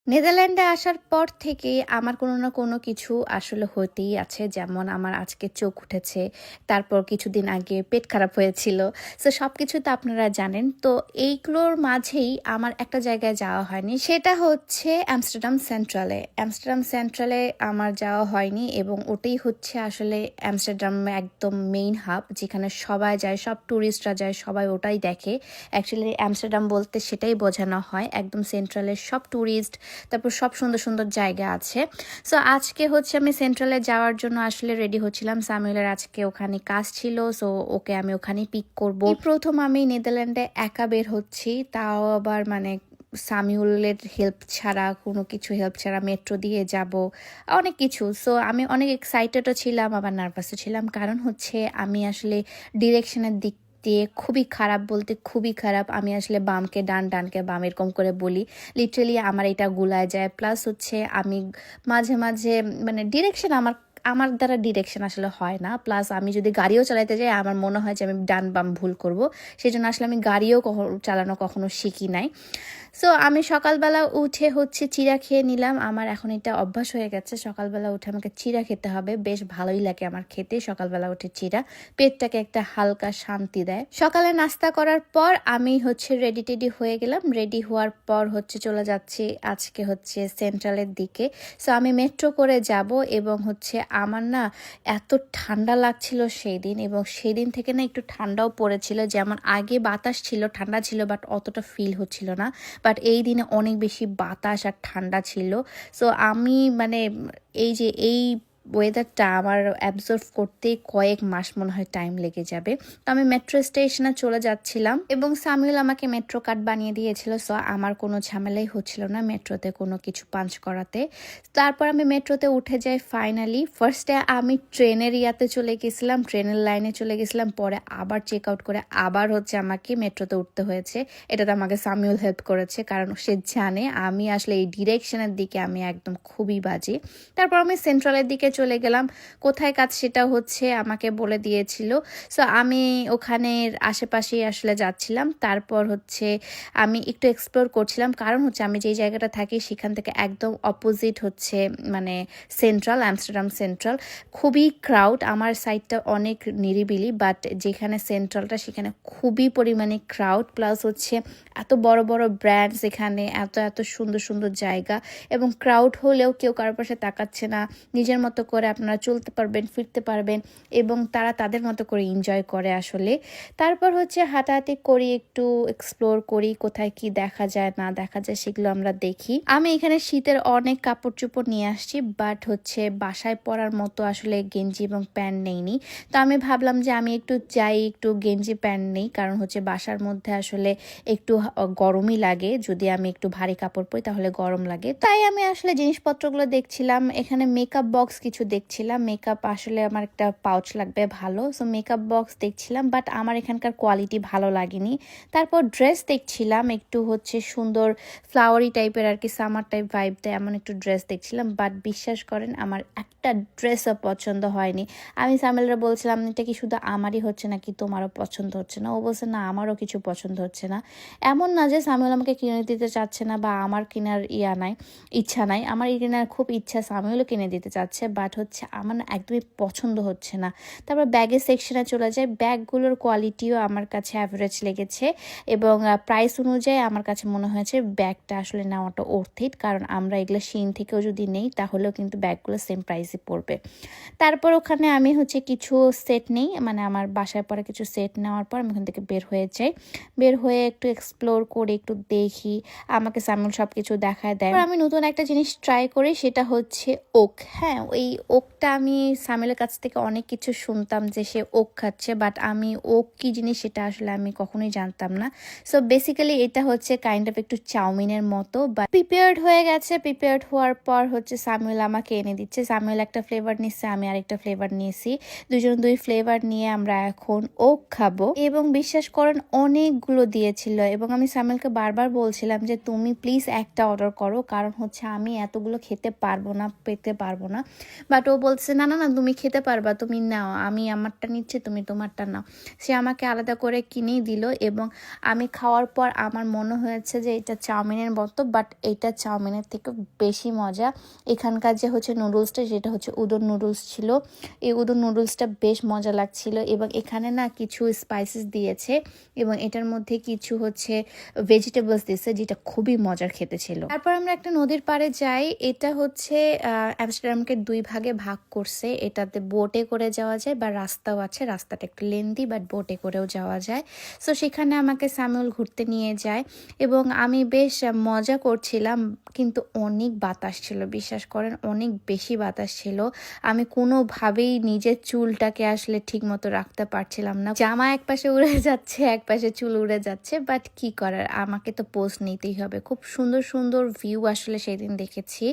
নেদারল্যান্ডে আসার পর থেকে আমার কোনো না কোনো কিছু আসলে হতেই আছে। যেমন আমার আজকে চোখ উঠেছে, তারপর কিছুদিন আগে পেট খারাপ হয়েছিল। সো সবকিছু তো আপনারা জানেন। তো এইগুলোর মাঝেই আমার একটা জায়গায় যাওয়া হয়নি। সেটা হচ্ছে অ্যামস্টারডাম সেন্ট্রালে। অ্যামস্টারডাম সেন্ট্রালে আমার যাওয়া হয়নি এবং ওটাই হচ্ছে আসলে অ্যামস্টারডাম একদম মেইন হাব, যেখানে সবাই যায়, সব টুরিস্টরা যায়, সবাই ওটাই দেখে। অ্যাকচুয়ালি অ্যামস্টারডাম বলতে সেটাই বোঝানো হয়, একদম সেন্ট্রালের সব টুরিস্ট, তারপর সব সুন্দর সুন্দর জায়গা আছে। সো আজকে হচ্ছে আমি সেন্ট্রালে যাওয়ার জন্য আসলে রেডি হচ্ছিলাম। সামিউলের আজকে ওখানে কাজ ছিল, সো ওকে আমি ওখানে পিক করব। এই প্রথম আমি নেদারল্যান্ডে একা বের হচ্ছি, তাও আবার মানে সামিউলের হেল্প ছাড়া, কোনো কিছু হেল্প ছাড়া মেট্রো দিয়ে যাব, অনেক কিছু। সো আমি অনেক এক্সাইটেডও ছিলাম, আবার নার্ভাসও ছিলাম, কারণ হচ্ছে আমি আসলে ডিরেকশনের দিক দিয়ে খুবই খারাপ, বলতে খুবই খারাপ। আমি আসলে বামকে ডান, ডানকে বাম এরকম করে বলি। লিটারেলি আমার এটা গুলায় যায়। প্লাস হচ্ছে আমি মাঝে মাঝে মানে ডিরেকশন আমার আমার দ্বারা ডিরেকশন আসলে হয় না। প্লাস আমি যদি গাড়িও চালাতে যাই আমার মনে হয় যে আমি ডান বাম ভুল করব। সেই জন্য আসলে আমি গাড়িও চালানো কখনো শিখি নাই। সো আমি সকালবেলা উঠে হচ্ছে চিড়া খেয়ে নিলাম। আমার এখন এটা অভ্যাস হয়ে গেছে, সকালবেলা উঠে আমাকে চিড়া খেতে হবে। বেশ ভালোই লাগে আমার খেতে সকালবেলা উঠে চিড়া, পেটটাকে একটা হালকা শান্তি দেয়। সকালে নাস্তা করার পর আমি হচ্ছে রেডি টেডি হয়ে গেলাম। রেডি হওয়ার পর হচ্ছে চলে যাচ্ছি আজকে হচ্ছে সেন্ট্রালের দিকে। সো আমি মেট্রো করে যাব এবং হচ্ছে আমার না এত ঠান্ডা লাগছিল সেই দিন, এবং সেই দিন থেকে না একটু ঠান্ডাও পড়েছিল। যেমন আগে বাতাস ছিল, ঠান্ডা ছিল, বাট অতটা ফিল হচ্ছিল না। বাট এই দিনে অনেক বেশি বাতাস আর ঠান্ডা ছিল। সো আমি মানে এই ওয়েদারটা আমার অ্যাবজর্ভ করতে কয়েক মাস মনে হয় টাইম লেগে যাবে। তো আমি মেট্রো স্টেশনে চলে যাচ্ছিলাম এবং সামিউল আমাকে মেট্রো কার্ড বানিয়ে দিয়েছিল। সো আমার কোনো ঝামেলাই হচ্ছিল না মেট্রোতে কোনো কিছু পাঞ্চ করাতে। তারপর আমি মেট্রোতে উঠে যাই ফাইনালি। ফার্স্টে আমি ট্রেনের ইয়াতে চলে গেছিলাম, ট্রেনের লাইনে চলে গেছিলাম, পরে আবার চেক আউট করে আবার হচ্ছে আমাকে মেট্রোতে উঠতে হয়েছে। এটাতে আমাকে সামিউল হেল্প করেছে, কারণ সে জানে আমি আসলে এই ডিরেকশনের দিকে আমি একদম খুবই বাজে। তারপর আমি সেন্ট্রালের দিকে চলে গেলাম। কোথায় কাজ সেটা হচ্ছে আমাকে বলে দিয়েছিল। সো আমি ওখানের আশেপাশেই আসলে যাচ্ছিলাম। তারপর হচ্ছে আমি একটু এক্সপ্লোর করছিলাম, কারণ হচ্ছে আমি যেই জায়গাটা থাকি সেখান থেকে একদম অপোজিট হচ্ছে মানে সেন্ট্রাল, অ্যামস্টারডাম সেন্ট্রাল। খুবই ক্রাউড, আমার সাইডটা অনেক নিরিবিলি, বাট যেখানে সেন্ট্রালটা সেখানে খুবই পরিমাণে ক্রাউড। প্লাস হচ্ছে এত বড় বড় ব্র্যান্ডস এখানে, এত এত সুন্দর সুন্দর জায়গা, এবং ক্রাউড হলেও কেউ কারোর পাশে তাকাচ্ছে না। নিজের মতো করে আপনারা চলতে পারবেন, ফিরতে পারবেন, এবং তারা তাদের মতো করে এনজয় করে আসলে। তারপর হচ্ছে হাঁটাহাঁটি করি, একটু এক্সপ্লোর করি, কোথায় কি দেখা যায় না দেখা যায় সেগুলো আমরা দেখি। আমি এখানে শীতের অনেক কাপড় চোপড় নিয়ে আসছি, বাট হচ্ছে বাসায় পরার মতো আসলে গেঞ্জি এবং প্যান্ট নেইনি। তো আমি ভাবলাম যে আমি একটু যাই, একটু গেঞ্জি প্যান্ট নেই, কারণ হচ্ছে বাসার মধ্যে আসলে একটু গরমই লাগে। যদি আমি একটু ভারী কাপড় পরি তাহলে গরম লাগে। তাই আমি আসলে জিনিসপত্রগুলো দেখছিলাম। এখানে মেকআপ বক্স কিছু দেখছিলাম। মেকআপ আসলে আমার একটা পাউচ লাগবে ভালো, সো মেকআপ বক্স দেখছিলাম, বাট আমার এখানকার কোয়ালিটি ভালো লাগেনি। তারপর ড্রেস দেখছিলাম, একটু হচ্ছে সুন্দর ফ্লাওয়ারি টাইপের আর কি, সামার টাইপ ভাইব দেয় এমন একটু ড্রেস দেখছিলাম। বাট বিশ্বাস করেন আমার একটা ড্রেসও পছন্দ হয়নি। আমি সামেলরা বলছিলাম এটা কি শুধু আমারই হচ্ছে নাকি তোমারও পছন্দ হচ্ছে না? ও বলছে না, আমারও কিছু পছন্দ হচ্ছে না। এমন না যে সামিউল আমাকে কিনে দিতে চাচ্ছে না বা আমার কেনার ইচ্ছা নাই, আমার এই কেনার খুব ইচ্ছা, সামিউলও কিনে দিতে চাচ্ছে, বাট হচ্ছে আমার না একদমই পছন্দ হচ্ছে না। তারপর ব্যাগের সেকশনে চলে যায়। ব্যাগগুলোর কোয়ালিটিও আমার কাছে অ্যাভারেজ লেগেছে, এবং প্রাইস অনুযায়ী আমার কাছে মনে হয়েছে ব্যাগটা আসলে নেওয়াটা অর্থিত, কারণ আমরা এগুলো শিন থেকেও যদি নেই তাহলেও কিন্তু ব্যাগগুলো সেম প্রাইসে পড়বে। তারপর ওখানে আমি হচ্ছে কিছু সেট নেই, মানে আমার বাসায় পরে কিছু সেট নেওয়ার পর আমি ওখান থেকে বের হয়ে যাই। বের হয়ে একটু এক্সপ্লোর করে একটু দেখি, আমাকে সামিউল সব কিছু দেখায় দেয়। আমি নতুন একটা জিনিস ট্রাই করি, সেটা হচ্ছে ওক। হ্যাঁ, ওই ওকটা আমি সামিউলের কাছ থেকে অনেক কিছু শুনতাম যে সে ওক খাচ্ছে, বাট আমি ওক কি জিনিস সেটা আসলে আমি কখনোই জানতাম না। সো বেসিক্যালি এটা হচ্ছে কাইন্ড অফ একটু চাউমিনের মতো, বাট প্রিপেয়ার্ড হয়ে গেছে। প্রিপেয়ার্ড হওয়ার পর হচ্ছে সামিউল আমাকে এনে দিচ্ছে। সামিউল একটা ফ্লেভার নিচ্ছে, আমি আরেকটা ফ্লেভার নিয়েছি। দুজন দুই ফ্লেভার নিয়ে আমরা এখন ওক খাবো, এবং বিশ্বাস করেন অনেকগুলো দিয়েছিল, এবং আমি সামিউলকে বারবার বলছিলাম যে তুমি প্লিজ একটা অর্ডার করো, কারণ হচ্ছে আমি এতগুলো খেতে পারবো না, পেতে পারবো না। বাট ও বলছে, "না, না, না তুমি খেতে পারবা, তুমি নাও। আমি আমারটা নিচ্ছি, তুমি তোমারটা নাও।" সে আমাকে আলাদা করে কিনেই দিল এবং আমি খাওয়ার পর আমার মনে হয়েছে যে এটা চাউমিনের মতো, বাট এটা চাউমিনের থেকে বেশি মজা। এখানকার যে হচ্ছে নুডলসটা, সেটা হচ্ছে উদর নুডলস ছিল। এই উদর নুডলসটা বেশ মজা লাগছিল এবং এখানে না কিছু স্পাইসেস দিয়েছে এবং এটার মধ্যে কিছু হচ্ছে ভেজিটেবলস দিয়েছে, যেটা খুবই মজার খেতে ছিল। তারপর আমরা একটা নদীর পাড়ে যাই। এটা হচ্ছে অ্যামস্টারডামকে 2 ভাগে ভাগ করছে। এটাতে বোটে করে যাওয়া যায় বা রাস্তাও আছে। রাস্তাটা একটু লেন্দি, বাট বোটে করেও যাওয়া যায়। সো সেখানে আমাকে স্যামুয়েল ঘুরতে নিয়ে যায় এবং আমি বেশ মজা করছিলাম, কিন্তু অনেক বাতাস ছিল, বিশ্বাস করেন অনেক বেশি বাতাস ছিল। আমি কোনোভাবেই নিজের চুলটাকে আসলে ঠিক মতো রাখতে পারছিলাম না। জামা একপাশে উড়ে যাচ্ছে, একপাশে চুল উড়ে যাচ্ছে, বাট কি করার, আমাকে তো পোজ নিতেই হবে। খুব সুন্দর সুন্দর ভিউ আসলে সেদিন দেখেছি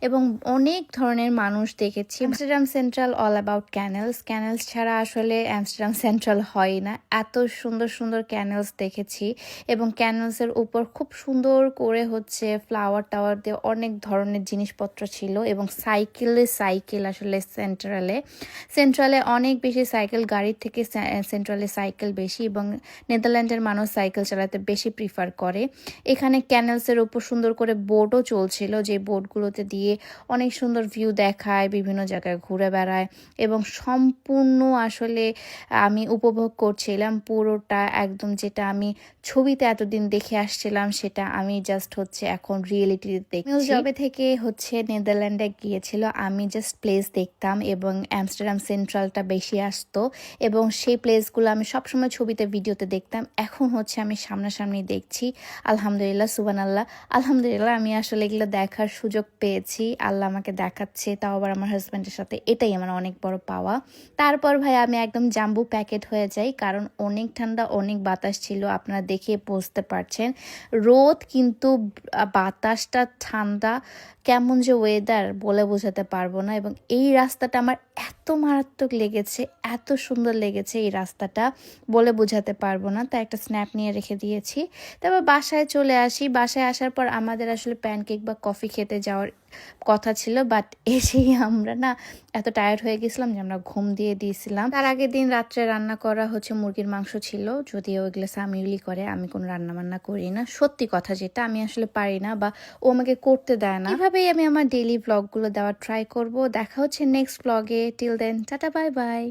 এবং অনেক ধরনের মানুষ দেখেছি। Amsterdam central all about canals. Canals ছাড়া আসলে অ্যামস্টারডাম সেন্ট্রাল হয় না। এত সুন্দর সুন্দর ক্যানেলস দেখেছি এবং ক্যানেলসের উপর খুব সুন্দর করে হচ্ছে ফ্লাওয়ার টাওয়ার দিয়ে অনেক ধরনের জিনিসপত্র ছিল এবং সাইকেল আসলে সেন্ট্রালে অনেক বেশি সাইকেল, গাড়ির থেকে সেন্ট্রালে সাইকেল বেশি এবং নেদারল্যান্ডের মানুষ সাইকেল চালাতে বেশি প্রিফার করে। এখানে ক্যানেলসের উপর সুন্দর করে বোটও চলছিল, যে বোটগুলোতে দিয়ে অনেক সুন্দর ভিউ দেখায়, বিভিন্ন জায়গায় ঘুরে বেড়ায় এবং সম্পূর্ণ আসলে আমি উপভোগ করছিলাম পুরোটা একদম। যেটা আমি ছবিতে এতদিন দেখে আসছিলাম সেটা আমি জাস্ট হচ্ছে এখন রিয়েলিটিতে দেখছি। জবে থেকে হচ্ছে নেদারল্যান্ডে গিয়েছিল, আমি জাস্ট প্লেস দেখতাম এবং অ্যামস্টারডাম সেন্ট্রালটা বেশি আসতো এবং সেই প্লেসগুলো আমি সবসময় ছবিতে ভিডিওতে দেখতাম। এখন হচ্ছে আমি সামনাসামনি দেখছি। আলহামদুলিল্লাহ, সুবহানাল্লাহ, আলহামদুলিল্লাহ, আমি আসলে এগুলো দেখার সুযোগ পেয়েছি। আল্লাহ আমাকে দেখাচ্ছে, তাও আবার আমার হাজব্যান্ডের সাথে। এটাই আমার অনেক বড় পাওয়া। তারপর ভাই আমি একদম জাম্বু প্যাকেট হয়ে যাই, কারণ অনেক ঠান্ডা, অনেক বাতাস ছিল, আপনারা দেখে বুঝতে পারছেন। রোদ কিন্তু বাতাসটা ঠান্ডা, কেমন যে ওয়েদার বলে বোঝাতে পারবো না। এবং এই রাস্তাটা আমার এত মারাত্মক লেগেছে, এত সুন্দর লেগেছে এই রাস্তাটা, বলে বোঝাতে পারবো না। তাই একটা স্ন্যাপ নিয়ে রেখে দিয়েছি। তারপর বাসায় চলে আসি। বাসায় আসার পর আমাদের আসলে প্যানকেক বা কফি খেতে যাওয়ার কথা ছিল, বাট এসেই আমরা না এত টায়ার্ড হয়ে গেছিলাম যে আমরা ঘুম দিয়ে দিয়েছিলাম। তার আগের দিন রাত্রে রান্না করা হচ্ছে মুরগির মাংস ছিল, যদিও ওইগুলো সামিউলি করে, আমি কোনো রান্না বান্না করি না। সত্যি কথা যেটা, আমি আসলে পারি না বা ও আমাকে করতে দেয় না। এভাবেই আমি আমার ডেইলি ব্লগগুলো দেওয়ার ট্রাই করব। দেখা হচ্ছে নেক্সট ব্লগে। Till then, tata, bye by.